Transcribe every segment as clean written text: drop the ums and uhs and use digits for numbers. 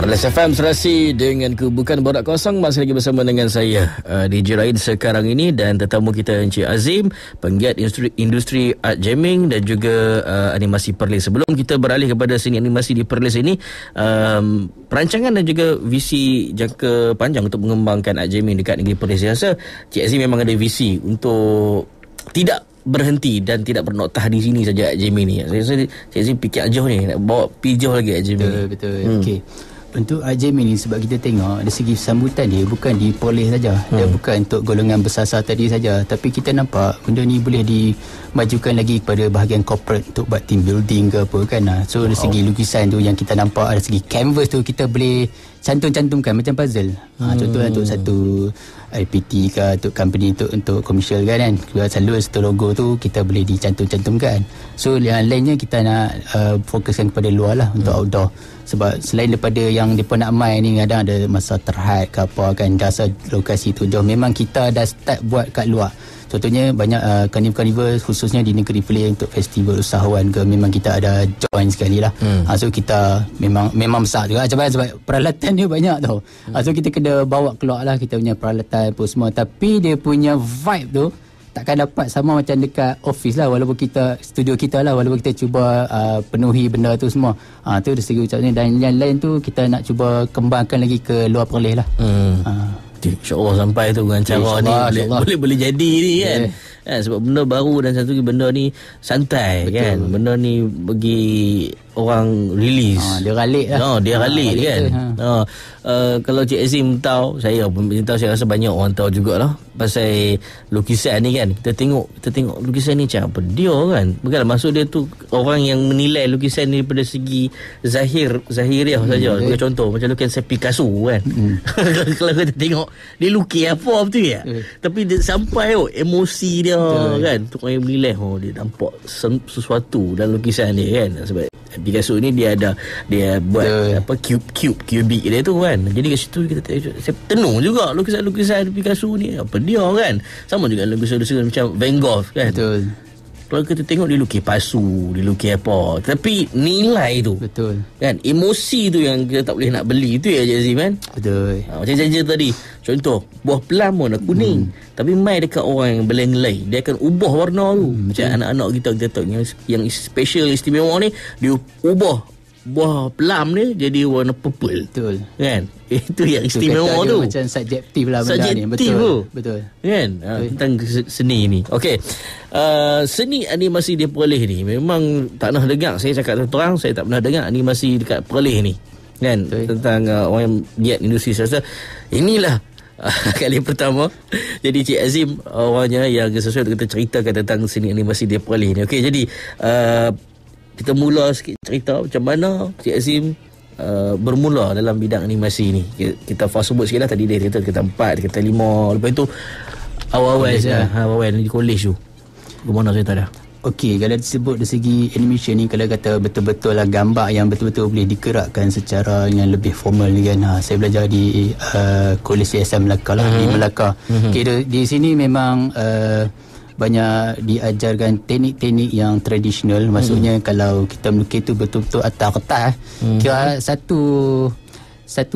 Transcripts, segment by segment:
Perlis FM serasi dengan Bukan Borak Kosong. Masih lagi bersama dengan saya DJ Raid sekarang ini, dan tetamu kita Encik Azim, penggiat industri art jamming dan juga animasi Perlis. Sebelum kita beralih kepada seni animasi di Perlis ini, perancangan dan juga visi jangka panjang untuk mengembangkan art jamming dekat negeri Perlis. Saya rasa Encik Azim memang ada visi untuk tidak berhenti dan tidak bernoktah di sini saja art jamming ni. Saya rasa Encik Azim fikir jauh ni, nak bawa pergi jauh lagi art jamming ni. Betul. Okey. Untuk art jamming ni, sebab kita tengok dari segi sambutan dia bukan di Perlis saja. Dia bukan untuk golongan besar-besar tadi saja, tapi kita nampak benda ni boleh dimajukan lagi kepada bahagian corporate untuk buat team building ke apa kan. So dari segi lukisan tu yang kita nampak, dari segi canvas tu kita boleh cantum-cantumkan macam puzzle. Contohnya untuk satu IPT ke, untuk company, untuk commercial kan. Selalu satu logo tu kita boleh dicantum-cantumkan. So yang lainnya kita nak fokuskan kepada luar lah, untuk outdoor. Sebab selain daripada yang mereka nak main ni, kadang ada masa terhad ke apa kan, rasa lokasi tu jauh, memang kita dah start buat kat luar. Contohnya banyak carnival khususnya di negeri Perlis untuk festival usahawan ke, memang kita ada join sekali lah. So kita memang besar juga sebab peralatan dia banyak tau. So kita kena bawa keluar lah kita punya peralatan apa semua, tapi dia punya vibe tu takkan dapat sama macam dekat office lah, walaupun kita studio kita lah, walaupun kita cuba penuhi benda tu semua. Tu dari segi ucapnya, dan yang lain tu kita nak cuba kembangkan lagi ke luar Perlis lah. InsyaAllah sampai tu dengan cara ni boleh jadi ni kan. Sebab benda baru, dan satu lagi benda ni santai. Betul. Kan, benda ni bagi orang release. Dia ralik lah. Dia ralik kan. Kalau Cik Azim tahu, saya rasa banyak orang tahu jugalah pasal lukisan ni kan. Kita tengok lukisan ni macam apa dia kan. Bukanlah maksud dia tu orang yang menilai lukisan ni daripada segi zahiriah saja. Sebagai contoh macam lukisan Picasso kan. Kalau kita tengok dia lukis apa betul ya. Tapi dia sampai emosi dia kan. Tu orang yang menilai dia nampak sesuatu dalam lukisan dia kan. Sebab Picasso ni dia buat apa kubik dia tu kan. Jadi kat situ saya tenung juga lukisan Picasso ni apa dia kan. Sama juga lukisan macam Van Gogh kan. Betul. Kalau kita tengok dia lukis pasu, dia lukis apa, tapi nilai tu betul kan, emosi tu yang kita tak boleh nak beli tu ya Cik Azim kan. Betul. Macam saya tadi contoh buah pelam warna kuning, tapi mai dekat orang yang belai-belai dia akan ubah warna tu. Macam anak-anak kita tahu yang special, istimewa ni, dia ubah buah pelam ni jadi warna purple. Betul. Kan? Itu yang istimewa tu. Macam subjektif lah benda ni. Betul. Kan? Tentang seni ni. Okey. Seni animasi di Perlis ni memang tak pernah dengar. Saya cakap terang, saya tak pernah dengar animasi dekat Perlis ni. Kan? Betul. Tentang orang yang giat industri. Saya rasa inilah kali pertama. Jadi Cik Azim orangnya yang sesuai kita ceritakan tentang seni animasi di Perlis ni. Okey, jadi kita mula sikit cerita macam mana Cik Azim bermula dalam bidang animasi ni. Kita fast forward sikit lah. Tadi dia cerita kita 4, kita 5. Lepas tu awal-awal di college tu, bermana cerita dah. Okey, kalau disebut dari segi animation ni, kalau kata betul-betul lah gambar yang betul-betul boleh digerakkan secara yang lebih formal ni kan. Saya belajar di Kolej CSM Melaka lah, di Melaka. Okay, di sini memang banyak diajarkan teknik-teknik yang tradisional. Maksudnya kalau kita melukis tu betul-betul atas kertas, kira satu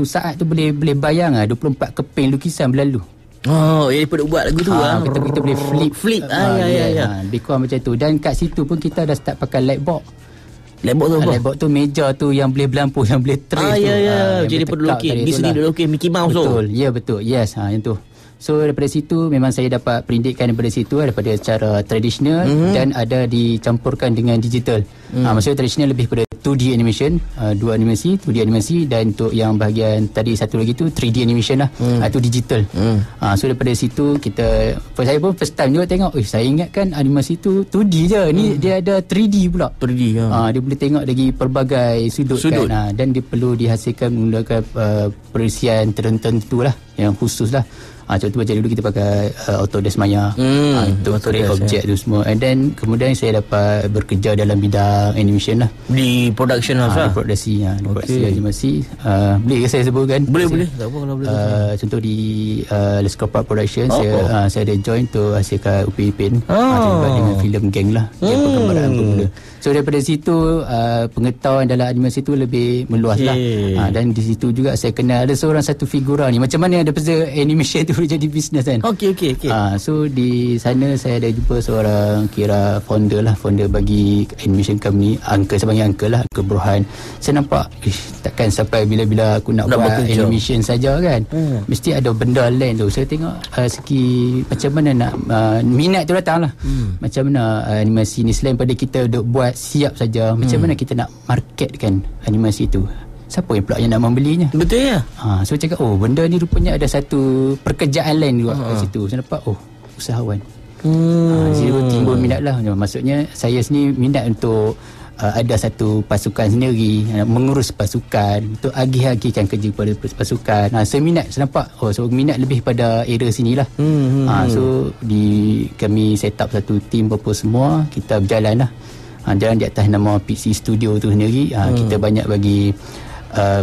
saat tu boleh bayang 24 keping lukisan berlalu. Dia pada buat lagu tu kita boleh flip. Lebih kurang macam tu. Dan kat situ pun kita dah start pakai lightbox. Lightbox tu apa? Lightbox tu meja tu yang boleh berlampu, yang boleh trace tu. Jadi perlu lukis. Di sini dulu lukis Mickey Mouse tu. Betul. Ya, betul. Yes, yang tu. So daripada situ memang saya dapat pendidikan daripada situ, daripada cara tradisional dan ada dicampurkan dengan digital. Maksudnya tradisional lebih pada 2D animation, 2 animasi, dan untuk yang bahagian tadi satu lagi tu 3D animation lah. Itu digital. So daripada situ saya pun first time juga tengok, saya ingatkan animasi tu 2D je, ni dia ada 3D pula. 3D dia boleh tengok dari pelbagai sudut. Kan. Dan dia perlu dihasilkan menggunakan perisian tertentu lah, yang khusus lah. Contoh macam dulu kita pakai Autodesk Maya untuk create objek tu semua. And then kemudian saya dapat bekerja dalam bidang bidang animation lah. Di production house lah. Di produksi animasi. Boleh ke saya sebutkan? Boleh. Tak apa kalau boleh. Contoh di Let's Go Park Production, saya ada join tu hasilkan Upin Ipin. Terlibat dengan filem Geng lah. Geng Perkembangan Bermula. So daripada situ pengetahuan dalam animasi tu lebih meluas lah. Dan di situ juga saya kenal ada seorang satu figura ni, macam mana daripada animation tu jadi bisnes kan. Okey. So di sana saya ada jumpa seorang kira founder bagi animation company, saya panggil uncle lah, Uncle Burhan. Saya nampak takkan sampai bila-bila aku nak buat bekerja animation saja kan. Mesti ada benda lain tu. Saya tengok segi macam mana nak minat tu datang lah. Macam mana animasi ni selain pada kita duk buat siap saja, macam mana kita nak marketkan animasi tu, siapa yang pula yang nak membelinya. Betul ya. So cakap benda ni rupanya ada satu pekerjaan lain juga kat situ. Saya nampak usahawan. Zero timbul minat lah. Maksudnya saya sendiri minat untuk ada satu pasukan sendiri, mengurus pasukan, untuk agih-agihkan kerja pada pasukan. Saya minat, saya nampak so minat lebih pada area sini lah. So kami set up satu team apa semua, kita berjalan lah. Jalan di atas nama PC Studio tu sendiri. Kita banyak bagi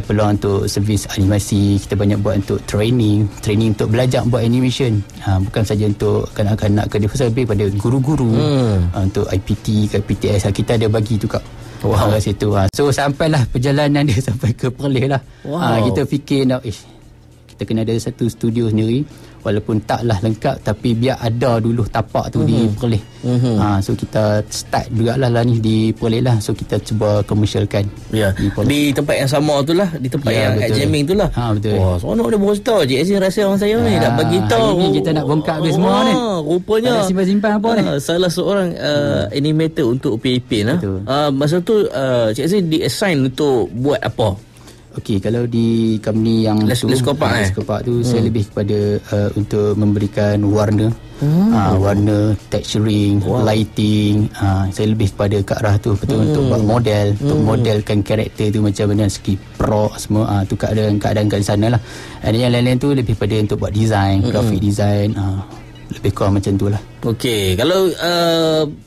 peluang untuk servis animasi, kita banyak buat untuk training untuk belajar buat animation. Bukan saja untuk kanak-kanak ke dewasa, lebih pada guru-guru untuk IPT ke PTS kita ada bagi juga. Kat situ. So sampailah perjalanan dia sampai ke Perlis lah. Kita fikir nak kita kena ada satu studio sendiri, walaupun taklah lengkap tapi biar ada dulu tapak tu di Perlis. So kita start jugalah ni di Perlis lah. So kita cuba komersialkan di tempat yang sama tu lah, di tempat yang kat jamming tu lah. Betul. Seronok dia baru tahu je rahsia orang saya ni dak bagi tahu. Hari ni kita nak bongkar habis semua ni. Rupanya ada simpan-simpan apa ni. Salah seorang animator untuk Upin Ipin lah. Masa tu Cik Azim di-assign untuk buat apa? Okey, kalau di company yang Let's Go Park tu saya lebih kepada untuk memberikan warna, warna, texturing, lighting. Saya lebih kepada ke arah tu, betul untuk buat model, untuk modelkan karakter tu macam mana, segi prop semua. Tu keadaan kat sana lah. Dan yang lain-lain tu lebih pada untuk buat design, graphic design. Lebih kurang macam tu lah. Okey, kalau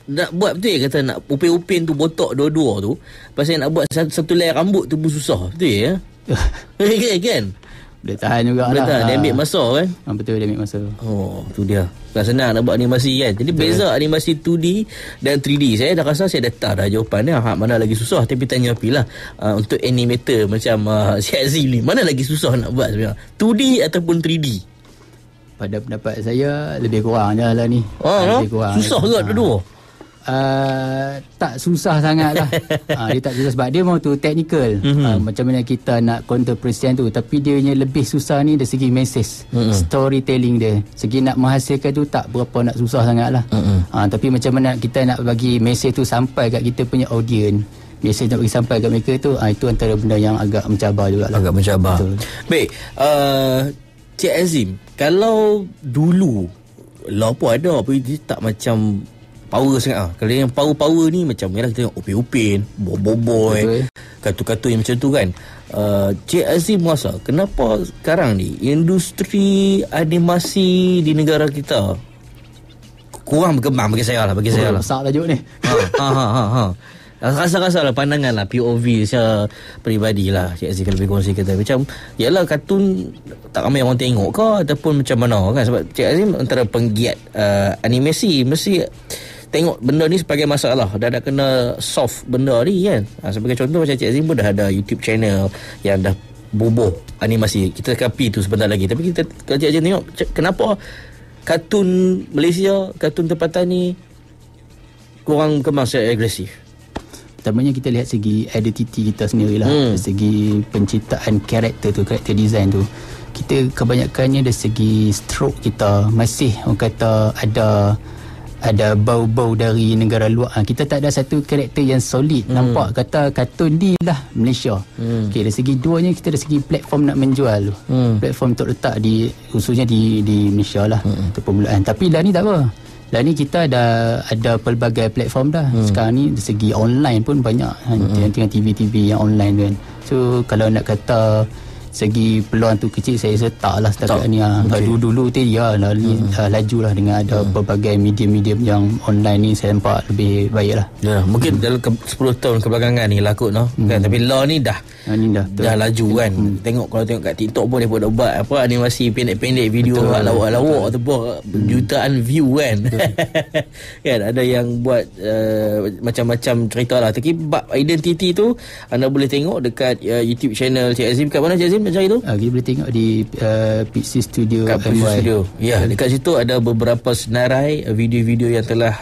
nak buat betul kata nak upin-upin tu botak dua-dua tu, pasal nak buat satu layer rambut tu pun susah. Betul ya? Kan? Boleh tahan juga lah. Dia ambil masa kan? Betul, dia ambil masa. Tu dia. Bukan senang nak buat animasi kan. Jadi beza animasi 2D dan 3D. Saya dah rasa saya dah jawapan dia. Mana lagi susah, tapi tanya Api lah. Untuk animator macam Cik Azim ni, mana lagi susah nak buat sebenarnya? 2D ataupun 3D? Pada pendapat saya lebih kurang je lah ni. Lebih kurang. Susah ke dua-dua? Tak susah sangat lah. Dia tak susah sebab dia mau tu technical. Macam mana kita nak counter present tu, tapi dia punya lebih susah ni dari segi message, storytelling dia. Segi nak menghasilkan tu tak berapa nak susah sangat lah. Tapi macam mana kita nak bagi message tu sampai kat kita punya audience, message nak bagi sampai kat mereka tu, itu antara benda yang agak mencabar juga lah. Agak mencabar. Baik, Cik Azim, kalau dulu lah apa ada apa dia tak macam power sangat. Kalau yang power ni macam yalah kita tengok Upin-Upin, Boboiboy, kartun-kartun yang macam tu kan. Cik Azim rasa kenapa sekarang ni industri animasi di negara kita kurang berkembang bagi saya lah. Besar tajuk ni. Rasa-rasa lah pandangan lah POV secara peribadi lah Cik Aziz kalau berkongsi kata macam yalah kartun tak ramai orang tengok ke ataupun macam mana kan, sebab Cik Aziz antara penggiat animasi mesti tengok benda ni sebagai masalah, dah kena soft benda ni kan. Sebagai contoh macam Cik Aziz pun dah ada YouTube channel yang dah bubuh animasi, kita kapi tu sebentar lagi. Tapi kita kalau Cik Aziz tengok kenapa kartun Malaysia, kartun tempatan ni kurang berkembang secara agresif. Pertamanya kita lihat segi identiti kita sendirilah. Segi penciptaan karakter tu, karakter design tu, kita kebanyakannya dari segi stroke kita masih orang kata ada bau-bau dari negara luar. Kita tak ada satu karakter yang solid. Nampak kata kartun ni lah Malaysia. Dari segi duanya kita dari segi platform nak menjual tu. Platform untuk letak di khususnya di Malaysia lah. Untuk permulaan. Tapi dah ni tak apa. Dah ni kita ada pelbagai platform dah. Sekarang ni dari segi online pun banyak. Tengok TV-TV yang online kan. So kalau nak kata segi peluang tu kecil, saya rasa tak lah setakat ni. Dulu tu laju lah dengan ada berbagai medium-medium yang online ni, saya nampak lebih baik lah. Mungkin dalam 10 tahun kebelakangan ni lah kot kan, tapi law ni dah laju kan. Kalau tengok kat TikTok pun dia buat apa animasi pendek-pendek, video lawak-lawak tu pun jutaan view kan. Kan ada yang buat macam-macam cerita lah. Tapi bab identiti tu anda boleh tengok dekat YouTube channel Cik Azim. Kat mana Cik Azim macam itu? Kita boleh tengok di Pixie Studio. Kat Pixie Studio. Ya, dekat situ ada beberapa senarai video-video yang telah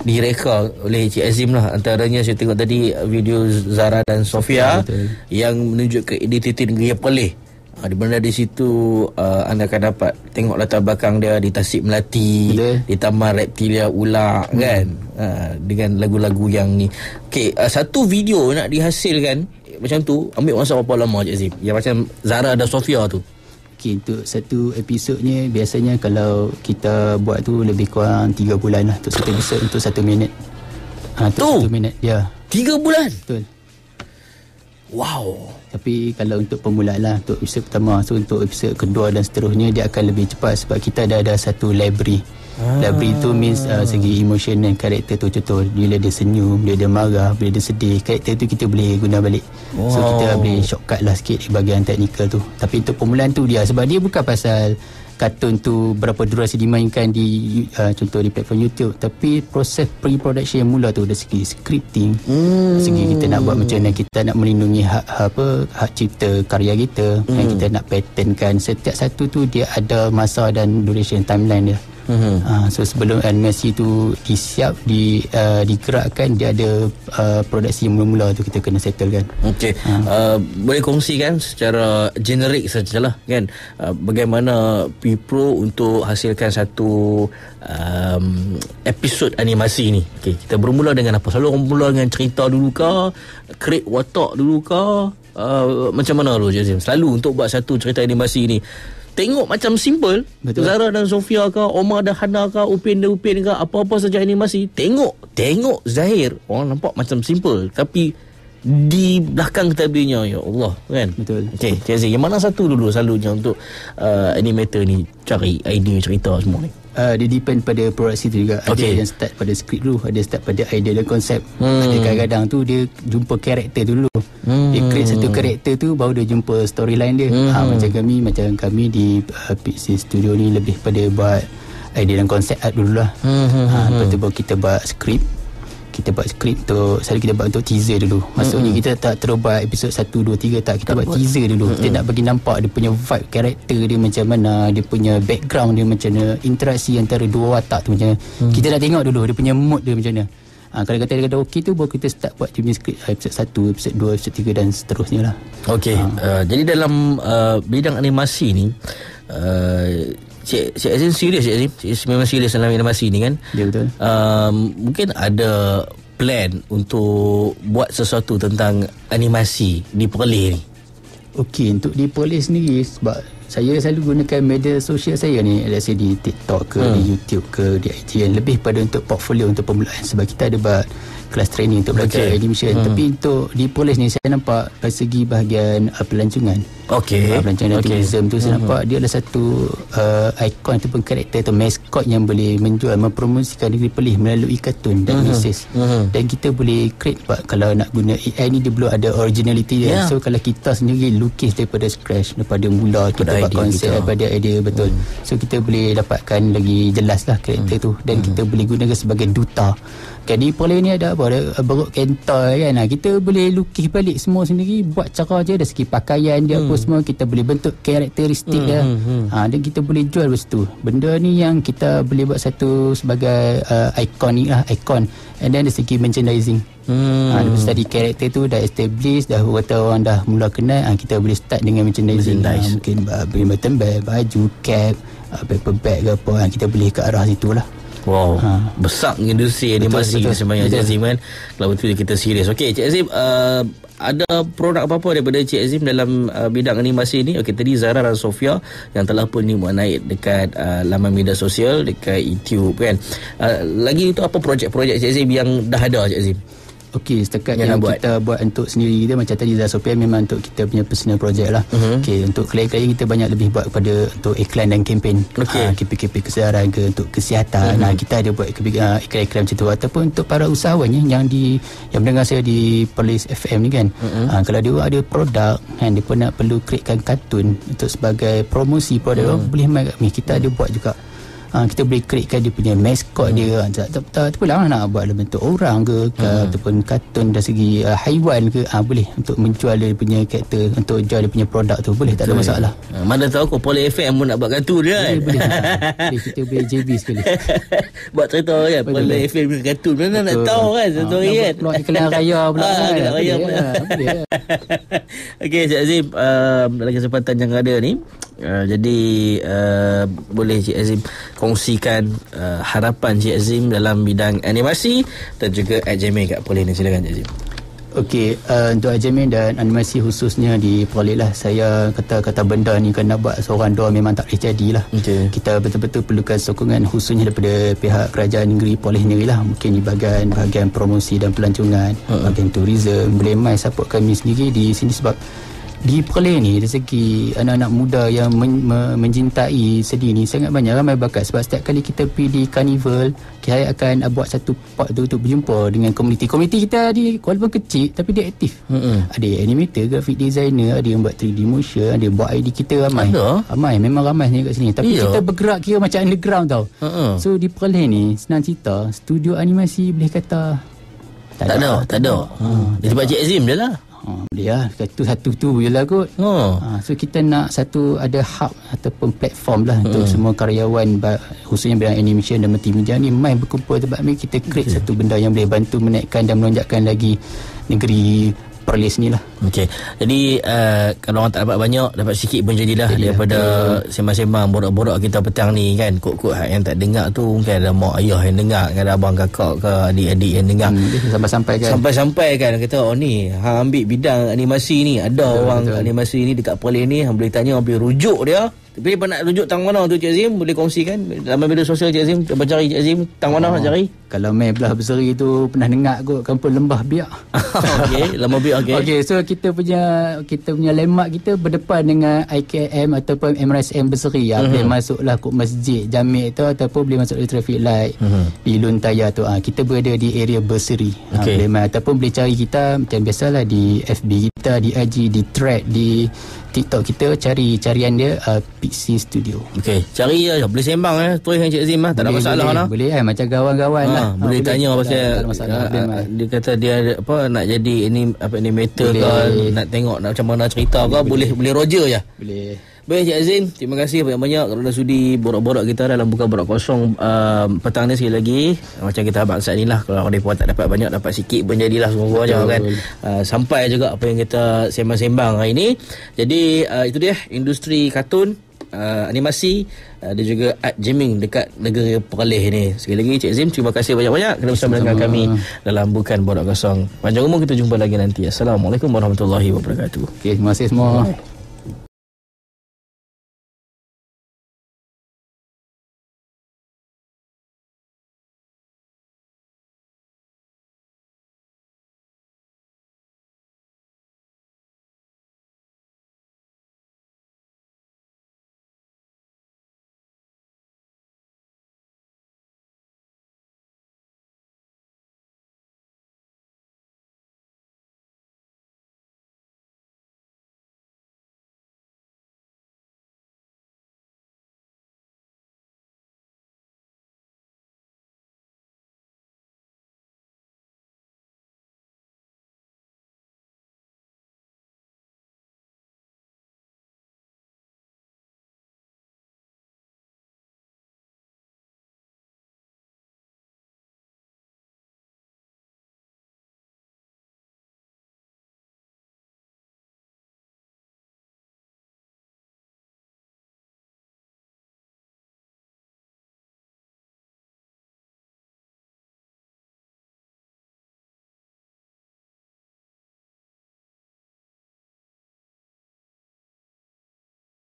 direka oleh Cik Azim lah. Antaranya saya tengok tadi video Zara dan Sofia yang menunjuk ke identiti negeri yang Perlis. Di mana di situ anda akan dapat tengok latar belakang dia di Tasik Melati, di Taman Reptilia Ular kan, dengan lagu-lagu yang ni. Okey, satu video nak dihasilkan macam tu ambil masa berapa lama Cik Azim? Yang macam Zara dan Sofia tu. Okey, untuk satu episodnya biasanya kalau kita buat tu lebih kurang 3 bulan lah untuk satu episod, untuk 1 minit. Untuk 1 minit, ya. 3 bulan? Betul. Wow. Tapi kalau untuk permulaan lah, untuk episod pertama, so untuk episod kedua dan seterusnya dia akan lebih cepat sebab kita dah ada satu library. Library tu means segi emotion dan karakter tu. Contoh bila dia senyum, bila dia marah, bila dia sedih, karakter tu kita boleh guna balik. So kita boleh shortcut lah sikit di bahagian teknikal tu. Tapi untuk permulaan tu dia, sebab dia bukan pasal kartun tu berapa durasi dimainkan di contoh di platform YouTube, tapi proses pre-production yang mula tu dari segi scripting, segi kita nak buat macam mana kita nak melindungi hak cipta karya kita, yang kita nak patentkan setiap satu tu dia ada masa dan duration timeline dia. So sebelum animasi tu disiap, digerakkan, dia ada produksi mula-mula tu kita kena settlekan. Okey, boleh kongsikan secara generik sajalah kan, bagaimana P-Pro untuk hasilkan satu episod animasi ni. Okey, kita bermula dengan apa? Selalu orang mula dengan cerita dulu ke, create watak dulu ke, macam mana dulu Cik Azim? Selalu untuk buat satu cerita animasi ni tengok macam simple. Betul. Zara dan Sofia ke, Omar dan Hana ke, Upin dan Upin ke, apa-apa saja animasi, tengok zahir orang nampak macam simple, tapi di belakang tabirnya ya Allah kan. Betul. Okey, Cik Aziz, yang mana satu dulu selalunya untuk animator ni cari idea cerita semua ni? Dia depend pada produksi tu juga. Ada yang start pada skrip dulu, ada start pada idea dan konsep. Ada kadang-kadang tu dia jumpa karakter dulu. Dia create satu karakter tu, baru dia jumpa storyline dia. Macam kami di Pixie Studio ni lebih pada buat idea dan konsep art dulu lah. Lepas tu baru kita buat skrip. Kita buat skrip tu, selalu kita buat untuk teaser dulu. Maksudnya kita tak terus buat episod 1, 2, 3 tak. Kita buat teaser dulu. Kita nak bagi nampak dia punya vibe karakter dia macam mana, dia punya background dia macam mana, interaksi antara dua watak tu macam mana. Kita nak tengok dulu dia punya mood dia macam mana. Kalau kata dia kata okey tu, baru kita start buat punya skrip episod 1, episod 2, episod 3 dan seterusnya lah. Okey, jadi dalam bidang animasi ni, Cik Azim serius, Cik Azim memang serius dalam animasi ni kan? Ya, betul. Mungkin ada plan untuk buat sesuatu tentang animasi di Perlis ni. Okey, untuk di Perlis sendiri, sebab saya selalu gunakan media sosial saya ni, let's say di TikTok ke, di YouTube ke, di IG, yang lebih pada untuk portfolio, untuk permulaan, sebab kita ada buat kelas training untuk belajar animation. Tapi untuk di Perlis ni saya nampak dari segi bahagian pelancongan. Pelancongan dan tourism tu saya nampak dia adalah satu ikon ataupun karakter atau maskot yang boleh menjual, mempromosikan negeri Perlis melalui kartun dan images. Dan kita boleh create, kalau nak guna AI ni dia belum ada originality dia. So kalau kita sendiri lukis daripada scratch, daripada mula kita buat konsep daripada idea, betul. So kita boleh dapatkan lagi jelas lah karakter tu, dan kita boleh gunakan sebagai duta. Di Perlis ni ada apa? Ada beruk kental kan. Kita boleh lukis balik semua sendiri, buat cara je dari segi pakaian dia apa semua, kita boleh bentuk karakteristik dia. Dan kita boleh jual pada situ. Benda ni yang kita boleh buat satu sebagai ikonik lah, ikon. And then dari segi merchandising, lepas tadi karakter tu dah establish, dah kata orang dah mula kenal, kita boleh start dengan merchandising. Mungkin beli button bag, baju, cap, paper bag ke apa, kita boleh ke arah situ lah. Wow, besar industri animasi sebenarnya Cik Azim kan. Kalau betul kita serius. Okey, Cik Azim, ada produk apa-apa daripada Cik Azim dalam bidang animasi ni? Okey, tadi Zara dan Sofia yang telah pun ni buat naik dekat laman media sosial, dekat YouTube kan. Lagi itu apa projek-projek Cik Azim yang dah ada Cik Azim? Okey, setakat yang kita buat untuk sendiri kita, macam tadi Zasopian memang untuk kita punya personal project lah. Okey, untuk klien-klien kita banyak lebih buat kepada untuk iklan dan kempen. KP-KP kesedaran ke untuk kesihatan. Kita ada buat iklan-iklan macam tu, ataupun untuk para usahawan yang mendengar saya di Perlis FM ni kan. Kalau dia ada produk kan, dia pun nak perlu createkan kartun untuk sebagai promosi produk, boleh mai kat kami. Kita ada buat juga. Kita boleh createkan dia punya maskot dia. Tak apalah nak buat dalam bentuk orang ke ataupun kartun dari segi haiwan ke, boleh untuk menjual dia punya karakter, untuk jual dia punya produk tu, boleh, tak ada masalah. Mana tahu Poli FM pun nak buat kartun dia kan. Boleh kita boleh JB sekali. Buat cerita kan Poli FM punya kartun, mana nak tahu kan satu hari kan. Keluar iklan raya pula kan. Raya pula. Okey Cik Azim, dalam kesempatan yang ada ni, jadi boleh Cik Azim kongsikan harapan Cik Azim dalam bidang animasi dan juga Adjamin kat Poly ni. Silakan Cik Azim. Okey, untuk Adjamin dan animasi khususnya di Poly lah, saya kata benda ni kan nak buat seorang dua memang tak boleh jadilah. Kita betul-betul perlukan sokongan khususnya daripada pihak kerajaan negeri Poly sendiri lah. Mungkin di bahagian promosi dan pelancongan, bahagian tourism, boleh mai support kami sendiri di sini, sebab di Perlis ni dari segi anak-anak muda yang mencintai seni ni sangat banyak, ramai bakat. Sebab setiap kali kita pergi di karnival, saya akan buat satu part tu untuk berjumpa dengan komuniti kita di walaupun kecil tapi dia aktif. Ada animator, graphic designer, ada yang buat 3D motion, ada yang buat ID kita, ramai memang ramai kat sini. Tapi kita bergerak kira macam underground tau. So di Perlis ni senang cerita, studio animasi boleh kata tak ada. Di tempat Cik Azim je lah. Dia satu je lah kot. So kita nak satu ada hub ataupun platform lah untuk semua karyawan khususnya bidang animation dan multimedia ni main berkumpul tempat ni. Kita create satu benda yang boleh bantu menaikkan dan melonjakkan lagi negeri Perlis ni lah. Okey. Jadi kalau orang tak dapat banyak, dapat sikit pun jadilah daripada sembang-sembang borak-borak kita petang ni kan. Kok-kok yang tak dengar tu mungkin ada mak ayah yang dengar, ada abang kakak ke adik-adik yang dengar. Sampai-sampai kan kata ni ambil bidang animasi ni, ada orang animasi ni dekat Perlis ni, boleh tanya, boleh rujuk dia. Tapi apa nak rujuk tang mana tu Cik Azim, boleh kongsikan dalam media sosial Cik Azim, cuba cari Cik Azim tang mana nak cari. Kalau main belah berseri tu pernah dengar kot kampung Lembah Biak. Okey, Lembah Biak. Okey, so kita punya landmark kita berdepan dengan IKM ataupun MRSM Berseri. Boleh masuklah kot masjid Jamik tu, ataupun boleh masuk di traffic light di Luntaya tu. Kita berada di area Berseri. Boleh ataupun boleh cari kita macam biasalah di FB kita, di IG, di thread, di TikTok kita, cari carian dia Pixie Studio. Okey, cari je, boleh sembang terus dengan Cik Azim tak ada masalah lah. Boleh macam kawan-kawan lah. Boleh tanya pasal dia kata dia nak jadi animator ke, nak tengok macam mana cerita ke, boleh roger je. Boleh. Baik Cik Azim, terima kasih banyak-banyak kerana sudi borak-borak kita dalam Buka Borak Kosong petang ni. Sekali lagi macam kita abang saat ni lah, kalau mereka tak dapat banyak, dapat sikit pun jadilah semua je kan. Sampai juga apa yang kita sembang-sembang hari ni. Jadi itu dia industri kartun, animasi dan juga art jamming dekat negeri Perlis ni. Sekali lagi Cik Azim, terima kasih banyak-banyak kerana bersama dengan kami dalam Bukan Borak Kosong. Panjang umur, kita jumpa lagi nanti. Assalamualaikum warahmatullahi wabarakatuh. Terima kasih semua.